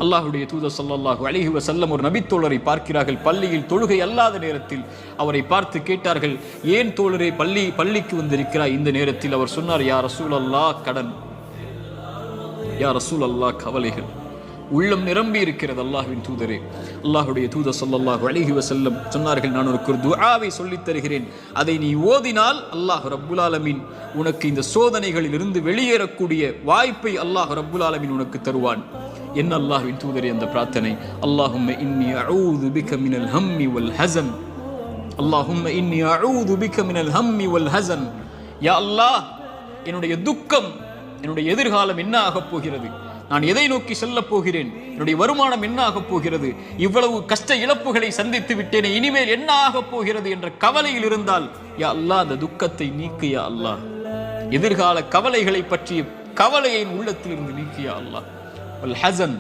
அல்லாஹ்வுடைய தூதர் ஸல்லல்லாஹு அலைஹி வஸல்லம் ஒரு நபித்தோழரை பார்க்கிறார்கள். பள்ளியில் தொழுகை அல்லாத நேரத்தில் அவரை பார்த்து கேட்டார்கள், ஏன் தோழரே பள்ளிக்கு வந்திருக்கிறாய் இந்த நேரத்தில்? அவர் சொன்னார், யா ரசூலல்லாஹ், கடன், யா ரசூலல்லாஹ், கவலைகள். உள்ளம் நிரம்பி இருக்கிறது அல்லாஹ்வின் தூதரே. அல்லாஹ்வுடைய தூதர் ஸல்லல்லாஹு அலைஹி வஸல்லம் சொன்னார்கள், நான் ஒரு துஆவை சொல்லித் தருகிறேன், அதை நீ ஓதினால் அல்லாஹ் ரப்புல் ஆலமீன் உனக்கு இந்த சோதனைகளில் இருந்து வெளியேறக்கூடிய வாய்ப்பை அல்லாஹ் ரப்புல் ஆலமீன் உனக்கு தருவான். என்ன அல்லாஹ்வின் தூதரே அந்த பிரார்த்தனை? அல்லாஹும்ம இன்னி அஊது பிக மினல் ஹம்மி வல் ஹஸன், அல்லாஹும்ம இன்னி அஊது பிக மினல் ஹம்மி வல் ஹஸன். யா அல்லாஹ், என்னுடைய துக்கம், என்னுடைய எதிர்காலம் என்ன ஆகப் போகிறது, நான் எதை நோக்கி செல்லப் போகிறேன், என்னுடைய வருமானம் என்ன ஆகப் போகிறது, இவ்வளவு கஷ்ட இழப்புகளை சந்தித்து விட்டேனே, இனிமேல் என்ன ஆகப் போகிறது என்ற கவலையில் இருந்தால், யா அல்லாஹ், அந்த துக்கத்தை நீக்கு யா அல்லாஹ். எதிர்கால கவலைகளை பற்றிய கவலையை உள்ளத்திலிருந்து நீக்கு யா அல்லாஹ். வல் ஹஸன்,